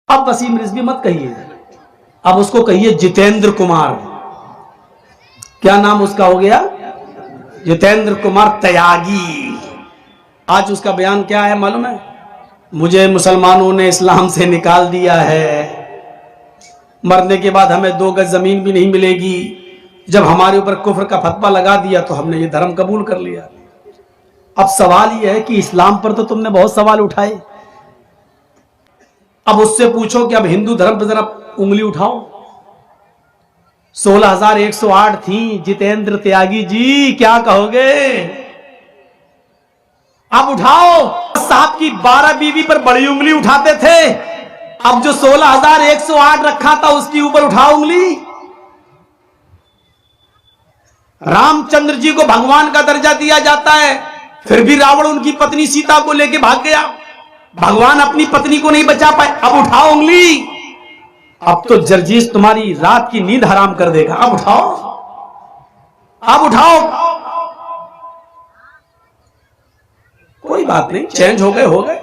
अब वसीम रिजवी मत कहिए, अब उसको कहिए जितेंद्र कुमार। क्या नाम उसका हो गया? जितेंद्र कुमार त्यागी। आज उसका बयान क्या है मालूम है? मुझे मुसलमानों ने इस्लाम से निकाल दिया है, मरने के बाद हमें 2 गज जमीन भी नहीं मिलेगी। जब हमारे ऊपर कुफ्र का फतवा लगा दिया तो हमने ये धर्म कबूल कर लिया। अब सवाल यह है कि इस्लाम पर तो तुमने बहुत सवाल उठाए, अब उससे पूछो कि अब हिंदू धर्म पर जरा उंगली उठाओ। 16,108 थी। जितेंद्र त्यागी जी क्या कहोगे? अब उठाओ। साहब की 12 बीवी पर बड़ी उंगली उठाते थे, अब जो 16,108 रखा था उसके ऊपर उठाओ उंगली। रामचंद्र जी को भगवान का दर्जा दिया जाता है, फिर भी रावण उनकी पत्नी सीता को लेके भाग गया, भगवान अपनी पत्नी को नहीं बचा पाए। अब उठाओ उंगली। अब तो जर्जीस तुम्हारी रात की नींद हराम कर देगा। अब उठाओ, अब उठाओ। कोई बात नहीं, चेंज हो गए हो गए,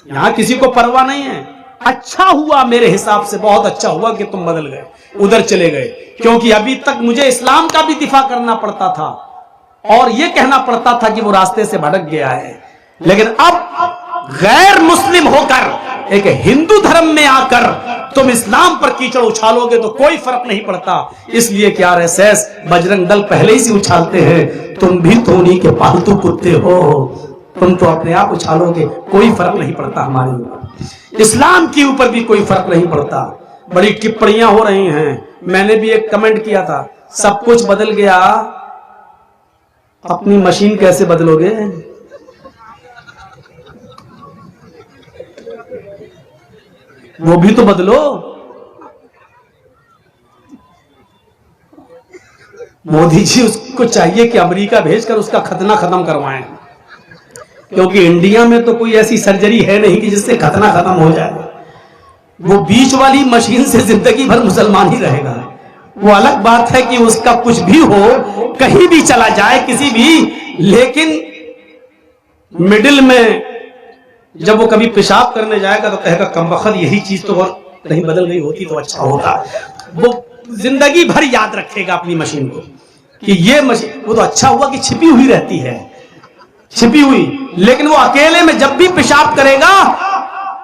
यहां किसी को परवाह नहीं है। अच्छा हुआ, मेरे हिसाब से बहुत अच्छा हुआ कि तुम बदल गए, उधर चले गए, क्योंकि अभी तक मुझे इस्लाम का भी दिफा करना पड़ता था और यह कहना पड़ता था कि वो रास्ते से भटक गया है। लेकिन अब गैर मुस्लिम होकर एक हिंदू धर्म में आकर तुम इस्लाम पर कीचड़ उछालोगे तो कोई फर्क नहीं पड़ता। इसलिए कि आरएसएस बजरंग दल पहले ही से उछालते हैं, तुम भी तो उन्हीं के पालतू कुत्ते हो, तुम तो अपने आप उछालोगे, कोई फर्क नहीं पड़ता हमारे ऊपर, इस्लाम के ऊपर भी कोई फर्क नहीं पड़ता। बड़ी टिप्पणियां हो रही हैं, मैंने भी एक कमेंट किया था, सब कुछ बदल गया, अपनी मशीन कैसे बदलोगे? वो भी तो बदलो। मोदी जी उसको चाहिए कि अमेरिका भेजकर उसका खतना खत्म करवाएं, क्योंकि इंडिया में तो कोई ऐसी सर्जरी है नहीं कि जिससे खतना खत्म हो जाए। वो बीच वाली मशीन से जिंदगी भर मुसलमान ही रहेगा। वो अलग बात है कि उसका कुछ भी हो, कहीं भी चला जाए किसी भी, लेकिन मिडिल में जब वो कभी पेशाब करने जाएगा तो कहेगा कमबख्त यही चीज तो कहीं बदल गई होती तो अच्छा होता। वो जिंदगी भर याद रखेगा अपनी मशीन को कि ये मशीन, वो तो अच्छा हुआ कि छिपी हुई रहती है, छिपी हुई, लेकिन वो अकेले में जब भी पेशाब करेगा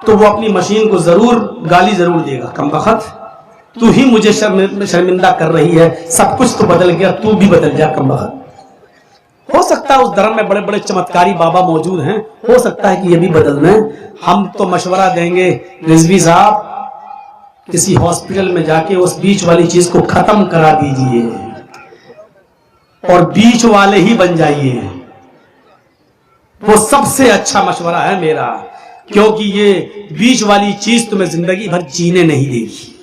तो वो अपनी मशीन को जरूर गाली जरूर देगा, कमबख्त तू ही मुझे शर्मिंदा कर रही है, सब कुछ तो बदल गया, तू भी बदल जा कमबख्त। हो सकता है उस धर्म में बड़े बड़े चमत्कारी बाबा मौजूद हैं, हो सकता है कि ये भी बदल दें। हम तो मशवरा देंगे रिजवी साहब, किसी हॉस्पिटल में जाके उस बीच वाली चीज को खत्म करा दीजिए और बीच वाले ही बन जाइए। वो सबसे अच्छा मशवरा है मेरा, क्योंकि ये बीच वाली चीज तुम्हें जिंदगी भर जीने नहीं देगी,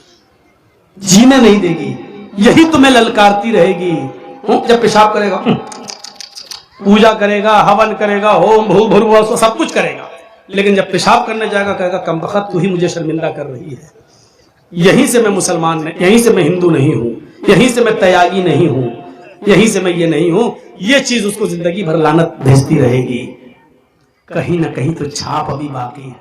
जीने नहीं देगी, यही तुम्हें ललकारती रहेगी। जब पेशाब करेगा, पूजा करेगा, हवन करेगा, होम भू भूर्भुवः सब कुछ करेगा, लेकिन जब पेशाब करने जाएगा कहेगा कमबख्त तू ही मुझे शर्मिंदा कर रही है। यहीं से मैं मुसलमान नहीं, यहीं से मैं हिंदू नहीं हूं, यहीं से मैं त्यागी नहीं हूं, यहीं से मैं ये नहीं हूं। ये चीज उसको जिंदगी भर लानत भेजती रहेगी। कहीं ना कहीं तो छाप अभी बाकी है।